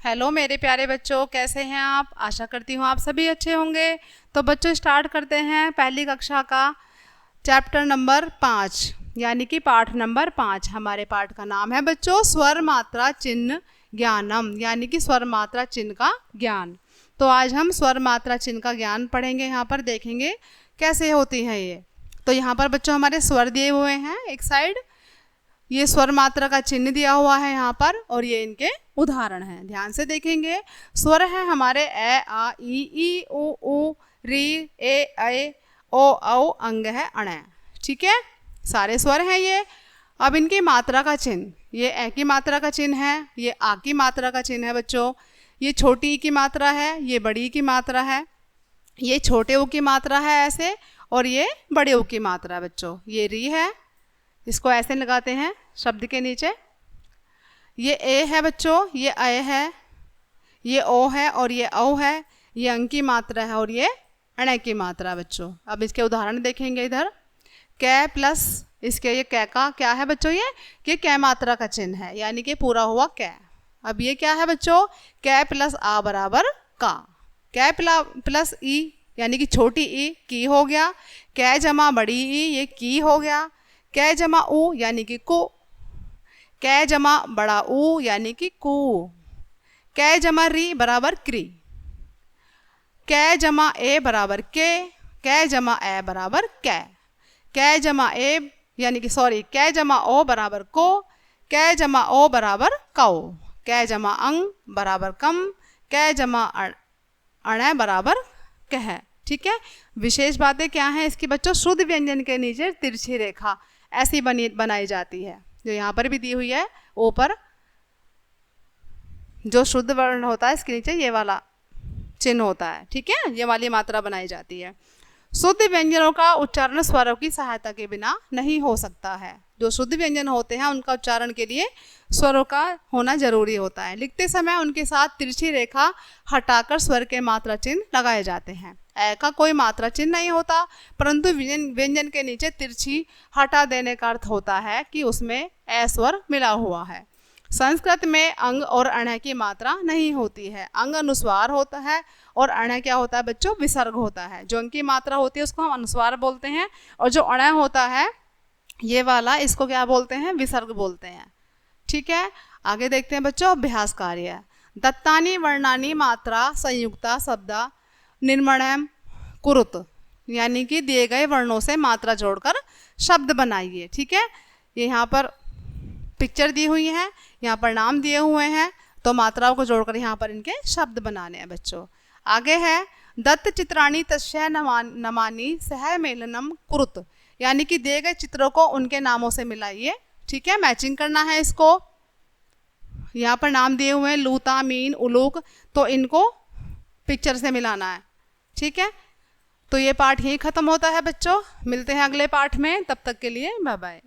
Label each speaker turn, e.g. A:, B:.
A: Hello मेरे प्यारे बच्चों, कैसे हैं आप। आशा करती हूँ आप सभी अच्छे होंगे। तो बच्चों स्टार्ट करते हैं पहली कक्षा का चैप्टर नंबर 5 यानी कि पाठ नंबर 5। हमारे पाठ का नाम है बच्चों स्वर मात्रा चिन्ह ज्ञानम यानी कि स्वर मात्रा चिन्ह का ज्ञान। तो आज हम स्वर मात्रा चिन्ह का ज्ञान पढ़ेंगे। यहाँ पर देखेंगे कैसे होती है ये। तो यहाँ पर बच्चों हमारे स्वर दिए हुए हैं एक साइड, ये स्वर मात्रा का चिन्ह दिया हुआ है यहाँ पर और ये इनके उदाहरण हैं। ध्यान से देखेंगे। स्वर है हमारे ए आ ई उ री ए ऐ ओ औ, अंग है अण। ठीक है, सारे स्वर हैं ये। अब इनकी मात्रा का चिन्ह, ये ए की मात्रा का चिन्ह है, ये आ की मात्रा का चिन्ह है बच्चों। ये छोटी ई की मात्रा है, ये बड़ी ई की मात्रा है, ये छोटे ऊ की मात्रा है ऐसे, और ये बड़े ऊ की मात्रा है बच्चों। ये री है, इसको ऐसे लगाते हैं शब्द के नीचे। ये ए है बच्चों, ये ऐ है, ये ओ है और ये औ है। ये अंग की मात्रा है और ये अण की मात्रा है बच्चों। अब इसके उदाहरण देखेंगे इधर। कै प्लस इसके ये कै का क्या है बच्चों, ये कै मात्रा का चिन्ह है यानी कि पूरा हुआ कै। अब ये क्या है बच्चों, कै प्लस आ बराबर का। कै प्लस ई यानी कि छोटी ई की हो गया। कै जमा बड़ी ई ये की हो गया। कै जमा ऊ यानी कि कु। कै जमा बड़ा ऊ यानी कि कु। कै जमा री बराबर क्री। कै जमा ए बराबर के। कै जमा ए बराबर कै। कै जमा ए यानी कि कै जमा ओ बराबर को। कै जमा ओ बराबर कौ। कै जमा अंग बराबर कम। कै जमा अण बराबर कह। ठीक है, विशेष बातें क्या हैं इसकी बच्चों। शुद्ध व्यंजन के नीचे तिरछी रेखा ऐसी बनाई जाती है, जो यहाँ पर भी दी हुई है। ऊपर जो शुद्ध वर्ण होता है इसके नीचे ये वाला चिन्ह होता है। ठीक है, ये वाली मात्रा बनाई जाती है। शुद्ध व्यंजनों का उच्चारण स्वरों की सहायता के बिना नहीं हो सकता है। जो शुद्ध व्यंजन होते हैं उनका उच्चारण के लिए स्वरों का होना जरूरी होता है। लिखते समय उनके साथ तिरछी रेखा हटाकर स्वर के मात्रा चिन्ह लगाए जाते हैं। ए का कोई मात्रा चिन्ह नहीं होता, परंतु व्यंजन के नीचे तिरछी हटा देने का अर्थ होता है कि उसमें ए स्वर मिला हुआ है। संस्कृत में अंग और अण की मात्रा नहीं होती है। अंग अनुस्वार होता है और अण क्या होता है बच्चों, विसर्ग होता है। जो अंग की मात्रा होती है उसको हम अनुस्वार बोलते हैं, और जो अण होता है ये वाला, इसको क्या बोलते हैं, विसर्ग बोलते हैं। ठीक है, आगे देखते हैं बच्चों अभ्यास कार्य। दत्तानी वर्णानी मात्रा संयुक्ता शब्दा निर्मणम कुरुत यानी कि दिए गए वर्णों से मात्रा जोड़कर शब्द बनाइए। ठीक है, ये यहाँ पर पिक्चर दी हुई है, यहाँ पर नाम दिए हुए हैं, तो मात्राओं को जोड़कर यहाँ पर इनके शब्द बनाने हैं बच्चों। आगे है दत्त चित्राणी तस्य नमानी सह मेलनम कुरुत यानी कि दिए गए चित्रों को उनके नामों से मिलाइए। ठीक है, मैचिंग करना है इसको। यहाँ पर नाम दिए हुए हैं लूता, मीन, उलूक, तो इनको पिक्चर से मिलाना है। ठीक है, तो ये पाठ यहीं ख़त्म होता है बच्चों। मिलते हैं अगले पाठ में, तब तक के लिए बाय बाय।